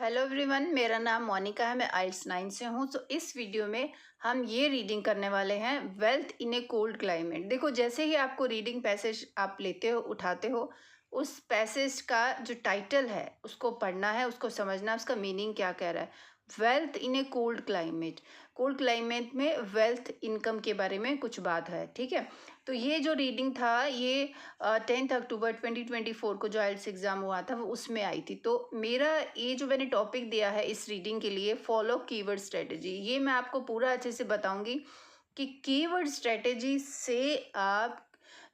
Hello everyone, मेरा नाम मोनिका है। मैं आइल्स 9 से हूँ। तो इस वीडियो में हम ये रीडिंग करने वाले हैं, wealth in A cold climate. देखो, जैसे ही आपको रीडिंग पैसेज आप लेते हो, उठाते हो, उस पैसेज का जो टाइटल है उसको पढ़ना है, उसको समझना है, उसका मीनिंग क्या कह रहा है। Wealth in A cold climate. Cold climate में वेल्थ इनकम के बारे में कुछ बात है, ठीक है। तो ये जो रीडिंग था, ये 10 अक्टूबर 2024 को जो आइल्स एग्ज़ाम हुआ था वो उसमें आई थी। तो मेरा ये जो मैंने टॉपिक दिया है इस रीडिंग के लिए, फॉलो कीवर्ड स्ट्रेटजी, ये मैं आपको पूरा अच्छे से बताऊंगी कि कीवर्ड स्ट्रेटजी से आप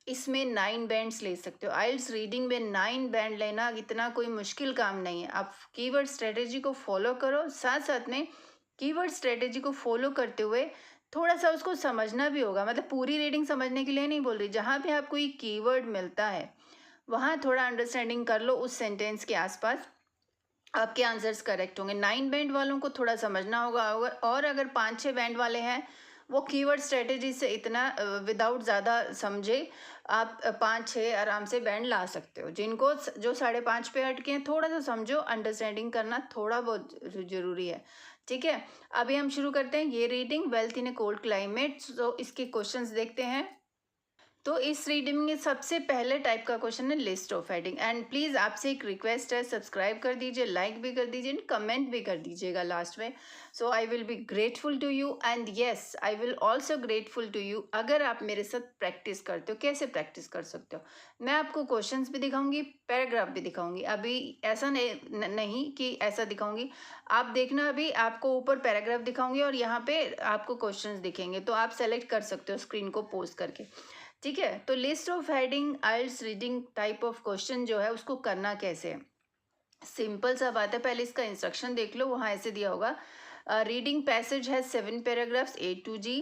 इसमें 9 बैंड्स ले सकते हो। आइल्स रीडिंग में 9 बैंड लेना इतना कोई मुश्किल काम नहीं है। आप कीवर्ड स्ट्रेटजी को फॉलो करो, साथ साथ में कीवर्ड स्ट्रेटजी को फॉलो करते हुए थोड़ा सा उसको समझना भी होगा। मतलब पूरी रीडिंग समझने के लिए नहीं बोल रही, जहाँ पे आपको ये कीवर्ड मिलता है वहाँ थोड़ा अंडरस्टैंडिंग कर लो उस सेंटेंस के आसपास, आपके आंसर्स करेक्ट होंगे। 9 बैंड वालों को थोड़ा समझना होगा, और अगर 5-6 बैंड वाले हैं वो कीवर्ड स्ट्रेटजी से इतना विदाउट ज़्यादा समझे आप 5-6 आराम से बैंड ला सकते हो। जिनको जो 5.5 पे अटके हैं, थोड़ा सा समझो, अंडरस्टैंडिंग करना थोड़ा बहुत ज़रूरी है, ठीक है। अभी हम शुरू करते हैं ये reading, wealth in A cold climate. तो इसके क्वेश्चंस देखते हैं। तो इस रीडिंग में सबसे पहले टाइप का क्वेश्चन है list of heading. And please आपसे एक रिक्वेस्ट है, सब्सक्राइब कर दीजिए, लाइक भी कर दीजिए, कमेंट भी कर दीजिएगा लास्ट में। So I will be grateful to you, and yes I will also grateful to you अगर आप मेरे साथ प्रैक्टिस करते हो। कैसे प्रैक्टिस कर सकते हो, मैं आपको क्वेश्चंस भी दिखाऊंगी, पैराग्राफ भी दिखाऊंगी। अभी ऐसा नहीं कि ऐसा दिखाऊंगी, आप देखना, अभी आपको ऊपर पैराग्राफ दिखाऊंगी और यहाँ पे आपको क्वेश्चंस दिखेंगे, तो आप सेलेक्ट कर सकते हो स्क्रीन को पोस्ट करके, ठीक है। तो list of heading IELTS reading type of question जो है उसको करना कैसे है, सिंपल सा बात है। पहले इसका इंस्ट्रक्शन देख लो, वहाँ ऐसे दिया होगा, रीडिंग पैसेज है 7 paragraphs A to G,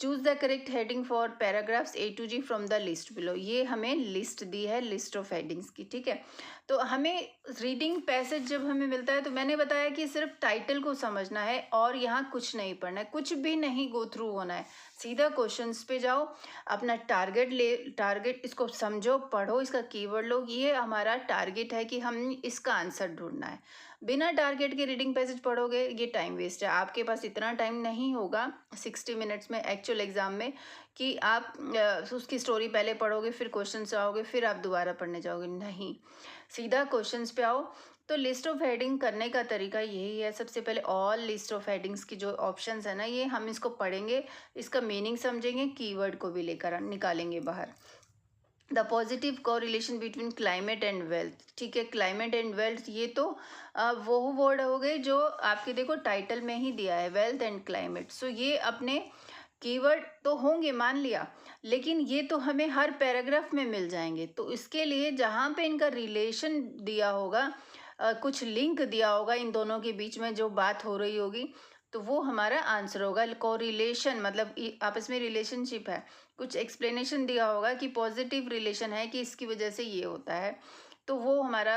choose the correct heading for paragraphs A to G from the list below. ये हमें लिस्ट दी है लिस्ट ऑफ हेडिंग्स की, ठीक है। तो हमें रीडिंग पैसेज जब हमें मिलता है तो मैंने बताया कि सिर्फ टाइटल को समझना है और यहाँ कुछ नहीं पढ़ना है, कुछ भी नहीं गो थ्रू होना है, सीधा क्वेश्चंस पे जाओ, अपना टारगेट इसको समझो, पढ़ो, इसका कीवर्ड लो। ये हमारा टारगेट है कि हम इसका आंसर ढूंढना है। बिना टारगेट के रीडिंग पैसेज पढ़ोगे ये टाइम वेस्ट है। आपके पास इतना टाइम नहीं होगा 60 मिनट्स में एक्चुअल एग्जाम में कि आप उसकी स्टोरी पहले पढ़ोगे, फिर क्वेश्चन से आओगे, फिर आप दोबारा पढ़ने जाओगे। नहीं, सीधा क्वेश्चंस पे आओ। तो लिस्ट ऑफ हेडिंग करने का तरीका यही है। सबसे पहले ऑल लिस्ट ऑफ हेडिंग्स की जो ऑप्शंस है ना, ये हम इसको पढ़ेंगे, इसका मीनिंग समझेंगे, कीवर्ड को भी लेकर निकालेंगे बाहर। The positive correlation between climate and wealth, ठीक है। क्लाइमेट एंड वेल्थ, ये तो वो वर्ड हो गए जो आपके देखो टाइटल में ही दिया है, वेल्थ एंड क्लाइमेट। सो ये अपने कीवर्ड तो होंगे, मान लिया, लेकिन ये तो हमें हर पैराग्राफ में मिल जाएंगे। तो इसके लिए जहाँ पे इनका रिलेशन दिया होगा, कुछ लिंक दिया होगा इन दोनों के बीच में जो बात हो रही होगी, तो वो हमारा आंसर होगा। कोरिलेशन मतलब आपस में रिलेशनशिप है, कुछ एक्सप्लेनेशन दिया होगा कि पॉजिटिव रिलेशन है कि इसकी वजह से ये होता है, तो वो हमारा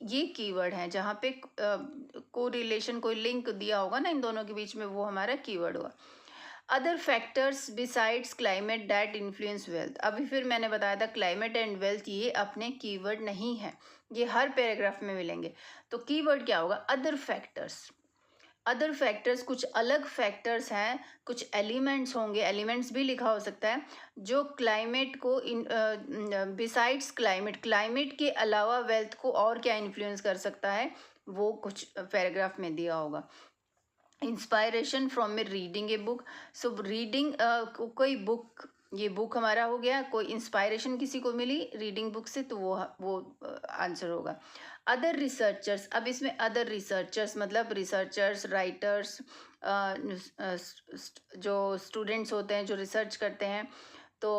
ये कीवर्ड है। जहाँ पे कोरिलेशन, कोई लिंक दिया होगा ना इन दोनों के बीच में, वो हमारा कीवर्ड होगा। Other factors besides climate that influence wealth, अभी फिर मैंने बताया था क्लाइमेट एंड वेल्थ ये अपने कीवर्ड नहीं है, ये हर पैराग्राफ में मिलेंगे। तो कीवर्ड क्या होगा, अदर फैक्टर्स। अदर फैक्टर्स कुछ अलग फैक्टर्स हैं, कुछ एलिमेंट्स होंगे, एलिमेंट्स भी लिखा हो सकता है, जो क्लाइमेट को बिसाइड्स क्लाइमेट, क्लाइमेट के अलावा वेल्थ को और क्या इन्फ्लुएंस कर सकता है, वो कुछ पैराग्राफ में दिया होगा। Inspiration from A reading a book, so reading कोई बुक, ये बुक हमारा हो गया, कोई इंस्पायरेशन किसी को मिली रीडिंग बुक से, तो वो आंसर होगा। अदर रिसर्चर्स, अब इसमें अदर रिसर्चर्स मतलब रिसर्चर्स, राइटर्स, जो स्टूडेंट्स होते हैं जो रिसर्च करते हैं, तो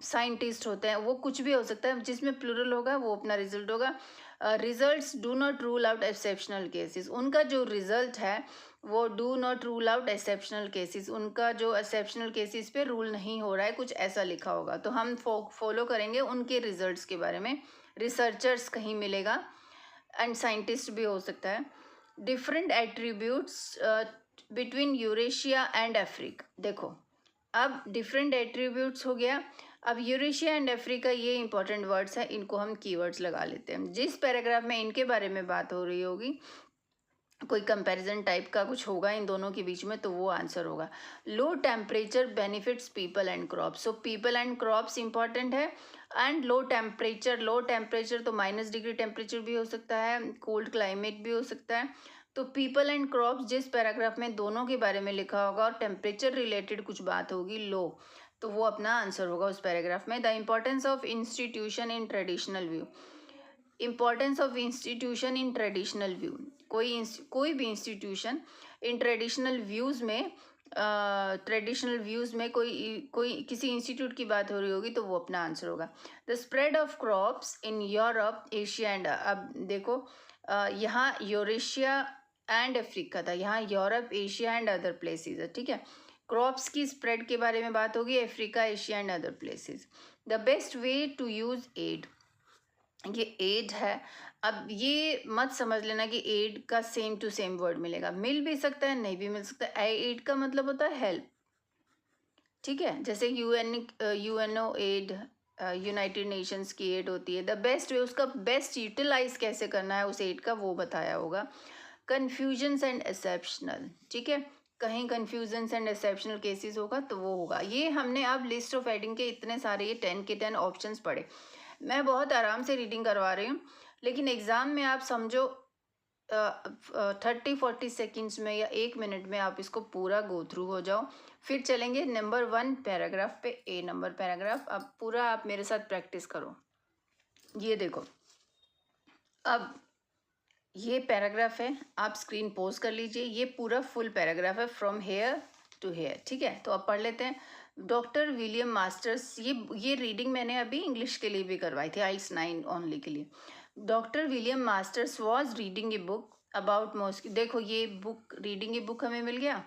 साइंटिस्ट होते हैं, वो कुछ भी हो सकता है, जिसमें प्लूरल होगा वो अपना रिजल्ट होगा। Results do not rule out exceptional cases, उनका जो रिजल्ट है वो do not rule out exceptional cases, उनका जो एक्सेप्शनल केसेस पे रूल नहीं हो रहा है, कुछ ऐसा लिखा होगा, तो हम फॉलो करेंगे उनके रिजल्ट्स के बारे में। रिसर्चर्स कहीं मिलेगा, एंड साइंटिस्ट भी हो सकता है। Different attributes between Eurasia and Africa, देखो अब डिफरेंट एट्रीब्यूट्स हो गया। अब यूरेशिया एंड अफ्रीका, ये इंपॉर्टेंट वर्ड्स हैं, इनको हम कीवर्ड्स लगा लेते हैं। जिस पैराग्राफ में इनके बारे में बात हो रही होगी कोई कंपैरिजन टाइप का कुछ होगा इन दोनों के बीच में, तो वो आंसर होगा। लो temperature benefits people and crops, so people and crops important है। एंड लो टेम्परेचर तो -डिग्री टेम्परेचर भी हो सकता है, कोल्ड क्लाइमेट भी हो सकता है। तो पीपल एंड क्रॉप्स जिस पैराग्राफ में दोनों के बारे में लिखा होगा और टेम्परेचर रिलेटेड कुछ बात होगी लो, तो वो अपना आंसर होगा उस पैराग्राफ में। The importance of institution in traditional view, importance of institution in traditional view, कोई भी इंस्टीट्यूशन इन ट्रेडिशनल व्यूज़ में कोई किसी इंस्टीट्यूट की बात हो रही होगी, तो वो अपना आंसर होगा। The spread of crops in Europe Asia and, अब देखो यहाँ यूरेशिया एंड अफ्रीका था, यहाँ Europe Asia and other places है, ठीक है। क्रॉप्स की स्प्रेड के बारे में बात होगी, Africa Asia and other places. The best way to use aid, ये एड है। अब ये मत समझ लेना कि एड का सेम टू सेम वर्ड मिलेगा, मिल भी सकता है, नहीं भी मिल सकता है। एड का मतलब होता है हेल्प, ठीक है, जैसे यूएनओ एड, यूनाइटेड नेशंस की एड होती है। द बेस्ट वे, उसका बेस्ट यूटिलाइज कैसे करना है उस एड का, वो बताया होगा। कन्फ्यूजन्स एंड एक्सेप्शनल, ठीक है, कहीं कन्फ्यूजन्स एंड एक्सेप्शनल केसेस होगा तो वो होगा। ये हमने अब लिस्ट ऑफ हेडिंग के इतने सारे ये 10 के 10 ऑप्शंस पढ़े। मैं बहुत आराम से रीडिंग करवा रही हूँ, लेकिन एग्ज़ाम में आप समझो 30-40 सेकेंड्स में या 1 मिनट में आप इसको पूरा गो थ्रू हो जाओ। फिर चलेंगे नंबर 1 पैराग्राफ पे, ए नंबर पैराग्राफ। अब पूरा आप मेरे साथ प्रैक्टिस करो। ये देखो, अब ये पैराग्राफ है, आप स्क्रीन पॉज कर लीजिए। ये पूरा फुल पैराग्राफ है, फ्रॉम हेयर टू हेयर, ठीक है। तो अब पढ़ लेते हैं। डॉक्टर विलियम मास्टर्स, ये रीडिंग मैंने अभी इंग्लिश के लिए भी करवाई थी, IELTS 9 ओनली के लिए। Doctor William masters was reading a book about mosquito, देखो ये बुक, रीडिंग ए बुक हमें मिल गया,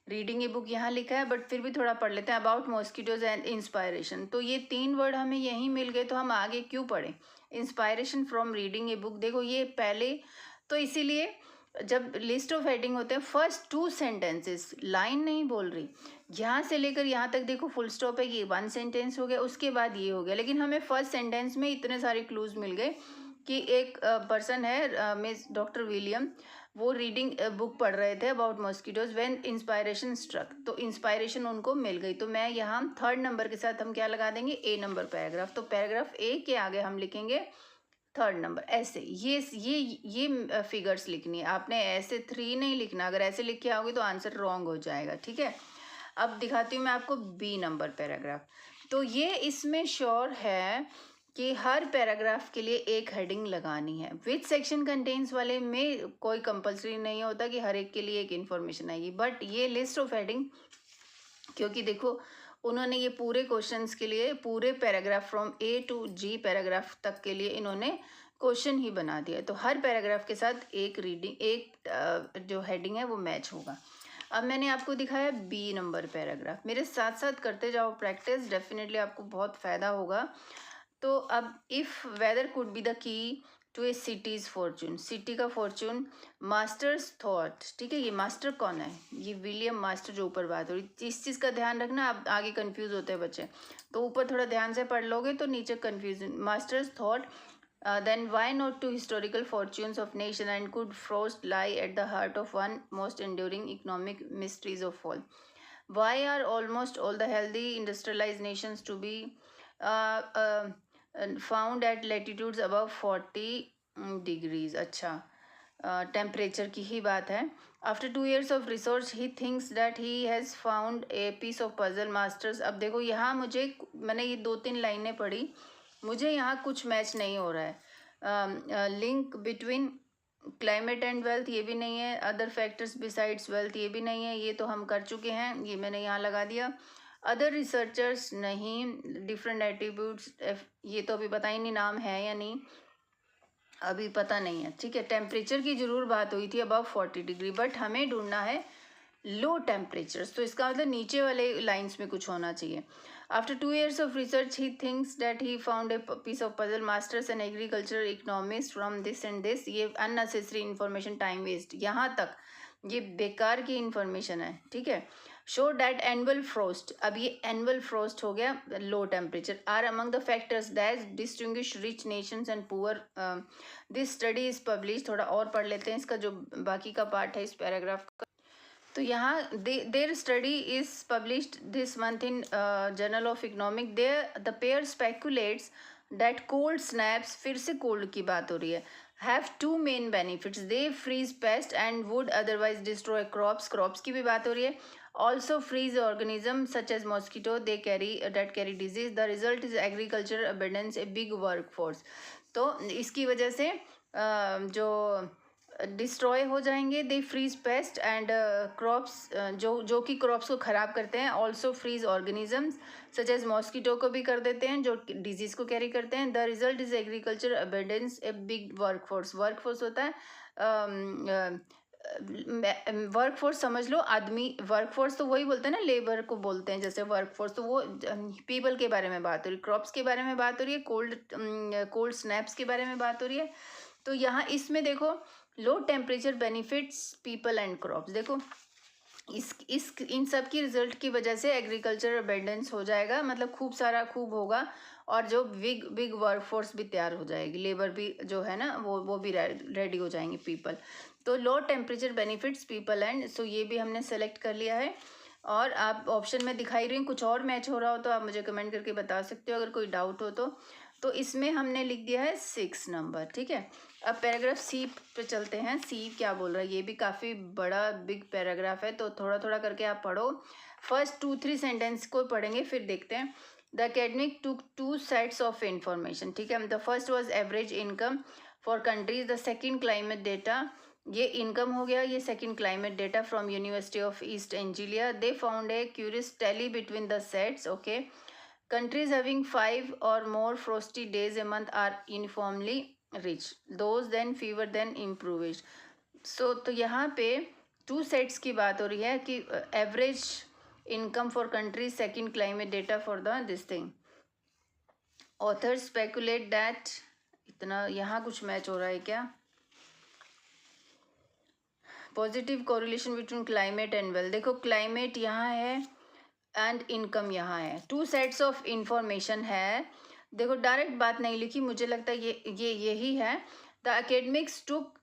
रीडिंग ए बुक यहाँ लिखा है, बट फिर भी थोड़ा पढ़ लेते हैं। अबाउट मॉस्किटोज एंड इंस्पायरेशन, तो ये 3 वर्ड हमें यहीं मिल गए, तो हम आगे क्यों पढ़ें। Inspiration from reading a book, देखो ये पहले, तो इसीलिए जब लिस्ट ऑफ हेडिंग होते हैं, फर्स्ट 2 सेंटेंसेस, लाइन नहीं बोल रही, यहाँ से लेकर यहाँ तक देखो फुल स्टॉप है, ये 1 सेंटेंस हो गया, उसके बाद ये हो गया। लेकिन हमें फर्स्ट सेंटेंस में इतने सारे क्लूज मिल गए कि एक पर्सन है, मिस डॉक्टर विलियम, वो रीडिंग बुक पढ़ रहे थे about mosquitoes when inspiration struck, तो इंस्पायरेशन उनको मिल गई। तो मैं यहाँ 3rd नंबर के साथ हम क्या लगा देंगे, ए नंबर पैराग्राफ। तो पैराग्राफ ए के आगे हम लिखेंगे 3rd नंबर, ऐसे ये फिगर्स लिखनी है आपने, ऐसे 3 नहीं लिखना, अगर ऐसे लिख के आओगे तो आंसर रॉन्ग हो जाएगा, ठीक है। अब दिखाती हूँ मैं आपको बी नंबर पैराग्राफ। तो ये इसमें श्योर है कि हर पैराग्राफ के लिए एक हेडिंग लगानी है। विच सेक्शन कंटेन्स वाले में कोई कंपलसरी नहीं होता कि हर एक के लिए एक इन्फॉर्मेशन आएगी, बट ये लिस्ट ऑफ हेडिंग, क्योंकि देखो उन्होंने ये पूरे क्वेश्चंस के लिए पूरे paragraph from A to G paragraph तक के लिए इन्होंने क्वेश्चन ही बना दिया, तो हर पैराग्राफ के साथ एक रीडिंग, एक जो हेडिंग है वो मैच होगा। अब मैंने आपको दिखाया बी नंबर पैराग्राफ, मेरे साथ साथ करते जाओ प्रैक्टिस, डेफिनेटली आपको बहुत फ़ायदा होगा। तो अब if weather could be the key to a city's fortune, city का फॉर्चून, मास्टर्स थॉट, ठीक है, ये मास्टर कौन है, ये विलियम मास्टर जो ऊपर बात हो रही, इस चीज़ का ध्यान रखना, अब आगे कंफ्यूज होते हैं बच्चे, तो ऊपर थोड़ा ध्यान से पढ़ लोगे तो नीचे confusion. Masters thought then why not to historical fortunes of nation and could frost lie at the heart of one most enduring economic mysteries of all. Why are almost all the healthy industrialized nations to be found at latitudes above 40 degrees? अच्छा, temperature की ही बात है। After 2 years of research he thinks that he has found a piece of puzzle masters. अब देखो यहाँ मुझे, मैंने ये 2-3 लाइनें पढ़ी, मुझे यहाँ कुछ मैच नहीं हो रहा है। Link between climate and wealth, ये भी नहीं है। अदर फैक्टर्स बिसाइड्स वेल्थ, ये भी नहीं है, ये तो हम कर चुके हैं, ये मैंने यहाँ लगा दिया। अदर रिसर्चर्स नहीं, डिफरेंट एट्रीब्यूट्स, ये तो अभी पता ही नहीं नाम है या नहीं, अभी पता नहीं है, ठीक है। टेम्परेचर की जरूर बात हुई थी अबव 40 डिग्री, बट हमें ढूंढना है लो टेम्परेचर्स, तो इसका मतलब नीचे वाले लाइंस में कुछ होना चाहिए। After 2 years of research, he thinks that he found a piece of puzzle. Masters and agricultural economists from this and this. ये unnecessary information, time waste, यहाँ तक ये बेकार की information है, ठीक है। शो डैट एनुअल फ्रोस्ट, अब ये एनुअल फ्रोस्ट हो गया, low temperature are among the factors that distinguish rich nations and poor. This study is publish, थोड़ा और पढ़ लेते हैं इसका जो बाकी का पार्ट है इस पैराग्राफ का। तो यहाँ their study is published this month in journal of economic. There the pair speculates that cold snaps, फिर से कोल्ड की बात हो रही है, have two main benefits, they freeze pest and would otherwise destroy crops, crops की भी बात हो रही है, also freeze organism such as mosquito they carry disease, the result is agriculture abundance a big work force. तो इसकी वजह से जो डिस्ट्रॉय हो जाएंगे, they freeze pest and crops, जो कि क्रॉप्स को ख़राब करते हैं, also freeze organisms such as mosquito को भी कर देते हैं जो डिजीज़ को कैरी करते हैं। The result is agriculture abundance a big workforce, workforce होता है वर्कफोर्स समझ लो आदमी, वर्कफोर्स तो वही बोलते हैं ना, लेबर को बोलते हैं जैसे वर्कफोर्स, तो वो पीपल के बारे में बात हो रही है, क्रॉप्स के बारे में बात हो रही है, कोल्ड स्नैप्स के बारे में बात हो रही है। तो यहाँ इसमें देखो लो temperature benefits people and crops, देखो इस इन सब की रिजल्ट की वजह से एग्रीकल्चर अबेंडेंस हो जाएगा, मतलब खूब होगा, और जो बिग वर्कफोर्स भी तैयार हो जाएगी, लेबर भी जो है ना वो भी रेडी हो जाएंगे पीपल। तो low temperature benefits people and, so ये भी हमने सेलेक्ट कर लिया है। और आप ऑप्शन में दिखाई रही, कुछ और मैच हो रहा हो तो आप मुझे कमेंट करके बता सकते हो अगर कोई डाउट हो तो इसमें हमने लिख दिया है 6 नंबर, ठीक है। अब पैराग्राफ सी पे चलते हैं, सी क्या बोल रहा है, ये भी काफ़ी बड़ा बिग पैराग्राफ है, तो थोड़ा थोड़ा करके आप पढ़ो। फर्स्ट 2-3 सेंटेंस को पढ़ेंगे, फिर देखते हैं। The academic to 2 sets of information, ठीक है। The first was average income for countries, the second climate data, ये इनकम हो गया, ये second climate data from university of East Anglia. They found a curious tally between the sets, okay. Countries having 5 और more frosty days a month are uniformly rich, those then fever then improved. So तो यहाँ पे 2 sets की बात हो रही है कि average income for countries, second climate data for the this thing. Authors speculate that, इतना यहाँ कुछ मैच हो रहा है क्या, positive correlation between climate and wealth, देखो क्लाइमेट यहाँ है एंड इनकम यहाँ है, 2 सेट्स ऑफ इंफॉर्मेशन है। देखो डायरेक्ट बात नहीं लिखी, मुझे लगता है ये यही है। The academics took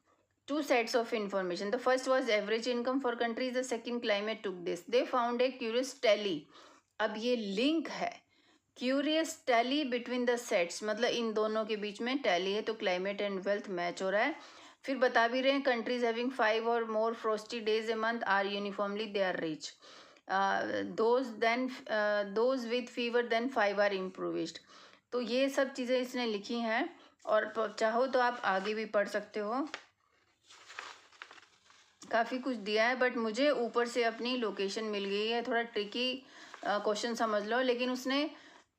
2 sets of information, the first was average income for countries, the second climate took this, they found a curious tally. अब ये लिंक है, curious tally between the sets, मतलब इन दोनों के बीच में टैली है, तो क्लाइमेट एंड वेल्थ मैच हो रहा है। फिर बता भी रहे हैं कंट्रीज हैविंग 5 और more frosty days a month are uniformly they are rich, those with fever then 5 are improved. तो ये सब चीज़ें इसने लिखी हैं, और चाहो तो आप आगे भी पढ़ सकते हो, काफ़ी कुछ दिया है, बट मुझे ऊपर से अपनी लोकेशन मिल गई है, थोड़ा ट्रिकी क्वेश्चन समझ लो, लेकिन उसने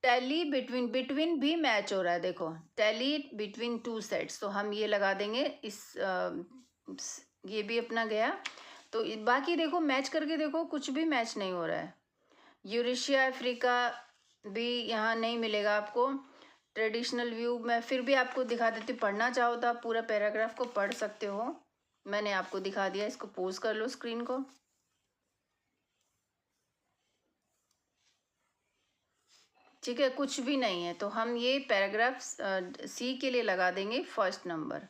टैली बिटवीन भी मैच हो रहा है, देखो टैली बिटवीन 2 सेट्स, तो हम ये लगा देंगे ये भी अपना गया। तो बाकी देखो मैच करके देखो, कुछ भी मैच नहीं हो रहा है। यूरेशिया अफ्रीका भी यहाँ नहीं मिलेगा आपको। ट्रेडिशनल व्यू मैं फिर भी आपको दिखा देती हूँ, पढ़ना चाहो तो आप पूरा पैराग्राफ को पढ़ सकते हो, मैंने आपको दिखा दिया, इसको पोज कर लो स्क्रीन को। ठीक है, कुछ भी नहीं है, तो हम ये पैराग्राफ सी के लिए लगा देंगे फर्स्ट नंबर।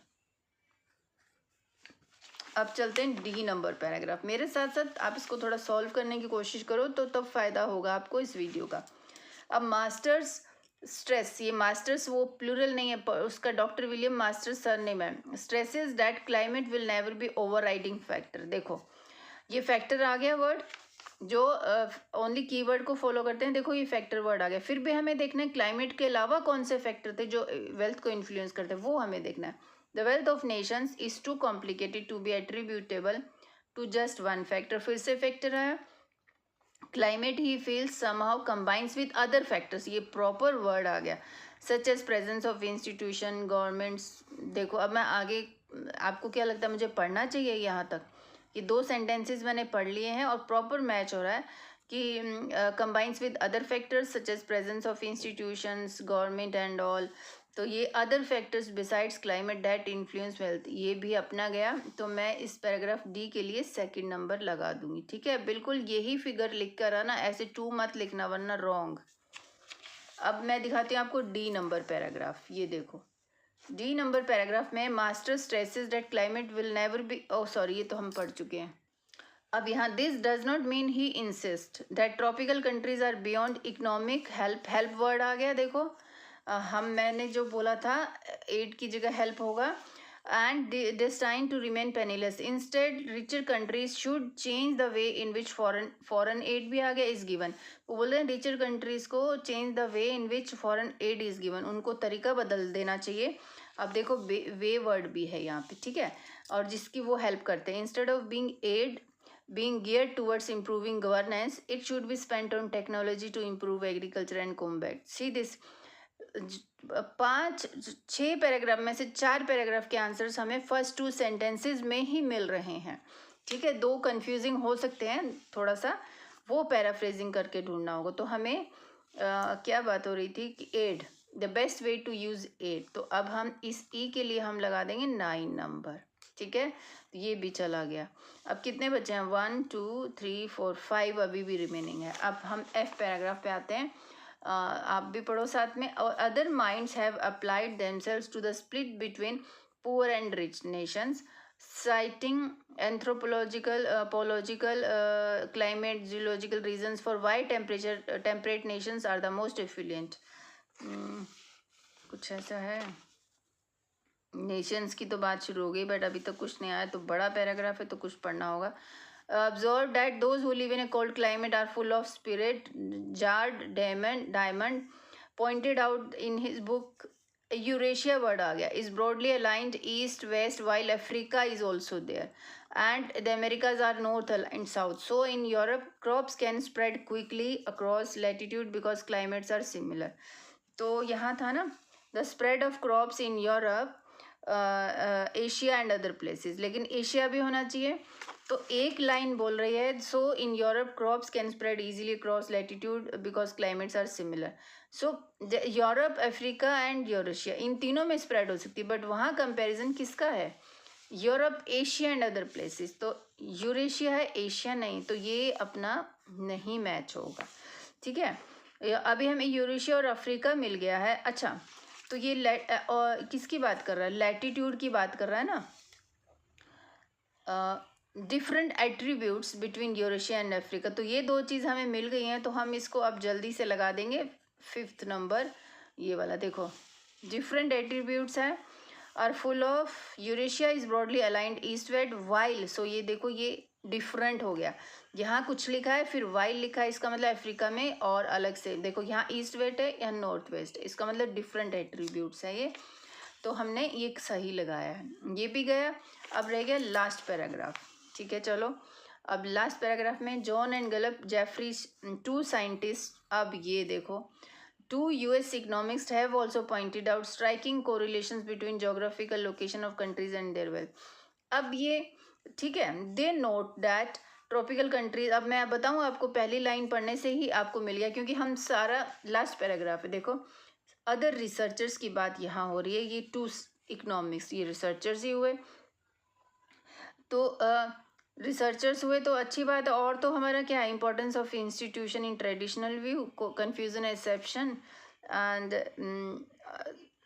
अब चलते हैं डी नंबर पैराग्राफ, मेरे साथ साथ आप इसको थोड़ा सॉल्व करने की कोशिश करो, तो तब फायदा होगा आपको इस वीडियो का। अब मास्टर्स स्ट्रेस, ये मास्टर्स वो प्लूरल नहीं है, उसका डॉक्टर विलियम मास्टर्स सरनेम है। Stresses that climate will never B overriding factor, देखो ये फैक्टर आ गया वर्ड, जो ओनली कीवर्ड को फॉलो करते हैं, देखो ये फैक्टर वर्ड आ गया। फिर भी हमें देखना है क्लाइमेट के अलावा कौन से फैक्टर थे जो वेल्थ को इन्फ्लुएंस करते हैं, वो हमें देखना है। The wealth of nations is too complicated to be attributable to just one factor, फिर से फैक्टर आया। Climate he feels somehow combines with other factors, ये प्रॉपर वर्ड आ गया, such as presence of institution governments. देखो अब मैं आगे, आपको क्या लगता है मुझे पढ़ना चाहिए यहाँ तक? ये 2 सेंटेंसेस मैंने पढ़ लिए हैं और प्रॉपर मैच हो रहा है कि combines with other factors such as presence of institutions government and all. तो ये other factors besides climate that influence wealth, ये भी अपना गया। तो मैं इस पैराग्राफ डी के लिए सेकंड नंबर लगा दूंगी। ठीक है, बिल्कुल यही फिगर लिख कर आना, ऐसे टू मत लिखना वरना रॉन्ग। अब मैं दिखाती हूँ आपको डी नंबर पैराग्राफ। ये देखो डी नंबर पैराग्राफ में master stresses that climate will never be, oh sorry ये तो हम पढ़ चुके हैं। अब यहाँ this does not mean he insist that tropical countries are beyond economic help. Help word आ गया देखो, मैंने जो बोला था एड की जगह हेल्प होगा। And destined to remain penniless. Instead, richer countries should change the way in which foreign aid भी आ गया is given. वो बोल रहे हैं रिचर कंट्रीज को change the way in which foreign aid is given, उनको तरीका बदल देना चाहिए। अब देखो वे वर्ड भी है यहाँ पे, ठीक है, और जिसकी वो हेल्प करते हैं। Instead of being geared towards improving governance, it should be spent on technology to improve agriculture and combat. See this, 6 paragraph में से 4 पैराग्राफ के आंसर्स हमें फर्स्ट 2 सेंटेंसेस में ही मिल रहे हैं। ठीक है, 2 कंफ्यूजिंग हो सकते हैं थोड़ा सा, वो पैराफ्रेजिंग करके ढूंढना होगा। तो हमें क्या बात हो रही थी कि aid, the best way to use aid. तो अब हम इस ई के लिए हम लगा देंगे 9 नंबर। ठीक है, तो ये भी चला गया। अब कितने बचे हैं, 1 2 3 4 5 अभी भी रिमेनिंग है। अब हम एफ पैराग्राफ पे आते हैं, आप भी पढ़ो साथ में। और other minds have applied themselves to the split between poor and rich nations, citing anthropological, political, climate, geological reasons for why temperate nations are the most affluent. कुछ ऐसा है, नेशंस की तो बात शुरू हो गई बट अभी तक कुछ नहीं आया। तो बड़ा पैराग्राफ है तो कुछ पढ़ना होगा। Observe that those who live in a cold climate are full of spirit. Jard Diamond pointed out in his book, Eurasia word आ गया, is broadly aligned east west while Africa is also there and the Americas are north and south. So in Europe crops can spread quickly across latitude because climates are similar. तो यहाँ था ना, the spread of crops in Europe, Asia and other places, लेकिन Asia भी होना चाहिए। तो एक लाइन बोल रही है, so in Europe crops can spread easily across latitude because climates are similar. So Europe, Africa and Eurasia, इन तीनों में स्प्रेड हो सकती है, बट वहाँ कंपैरिजन किसका है, Europe, Asia and other places. तो यूरेशिया है, एशिया नहीं, तो ये अपना नहीं मैच होगा। ठीक है, अभी हमें यूरेशिया और अफ्रीका मिल गया है। अच्छा, तो ये किसकी बात कर रहा है, लैटिट्यूड की बात कर रहा है ना। Different attributes between Eurasia and Africa, तो ये 2 चीज़ हमें मिल गई हैं। तो हम इसको अब जल्दी से लगा देंगे 5th नंबर, ये वाला देखो, डिफरेंट एट्रीब्यूट्स है, are full of, Eurasia is broadly aligned eastward while. So ये देखो ये डिफरेंट हो गया, यहाँ कुछ लिखा है फिर वाइल लिखा है, इसका मतलब अफ्रीका में और अलग से। देखो यहाँ ईस्ट वेस्ट है, यहाँ नॉर्थ वेस्ट, इसका मतलब डिफरेंट एट्रीब्यूट्स है ये। तो हमने ये सही लगाया है, ये भी गया। अब रह गया लास्ट पैराग्राफ। ठीक है, चलो अब लास्ट पैराग्राफ में जॉन एंड गलप जेफरीज, 2 साइंटिस्ट। अब ये देखो, 2 US economists have also pointed out striking correlations between geographical location of countries and their wealth. अब ये ठीक है, दे नोट दैट ट्रॉपिकल कंट्रीज। अब मैं बताऊँ आपको, पहली लाइन पढ़ने से ही आपको मिल गया, क्योंकि हम सारा लास्ट पैराग्राफ है। देखो अदर रिसर्चर्स की बात यहाँ हो रही है, ये 2 इकोनॉमिक्स, ये रिसर्चर्स ही हुए। तो रिसर्चर्स हुए तो अच्छी बात है। और तो हमारा क्या है, importance of institution in traditional view, confusion exception and,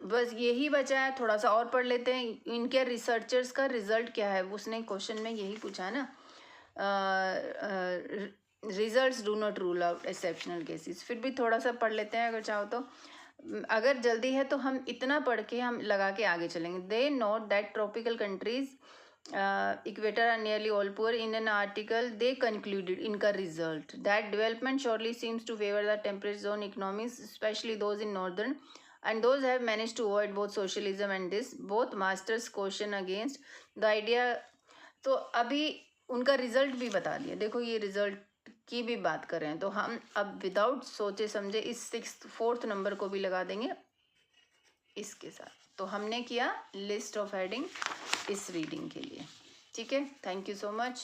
बस यही बचा है। थोड़ा सा और पढ़ लेते हैं, इनके रिसर्चर्स का रिजल्ट क्या है। उसने क्वेश्चन में यही पूछा है ना, results do not rule out exceptional cases. फिर भी थोड़ा सा पढ़ लेते हैं अगर चाहो तो, अगर जल्दी है तो हम इतना पढ़ के हम लगा के आगे चलेंगे। They note that tropical countries equator are nearly all poor. In an article they concluded, इनका result, that development surely seems to favor the temperate zone economies, especially those in northern, and those have managed to avoid both socialism and this. Both masters caution against the idea. तो अभी उनका result भी बता दिया। देखो ये result की भी बात कर रहे हैं, तो हम अब विदाउट सोचे समझे इस 4th नंबर को भी लगा देंगे इसके साथ। तो हमने किया लिस्ट ऑफ हेडिंग इस रीडिंग के लिए। ठीक है, थैंक यू सो मच।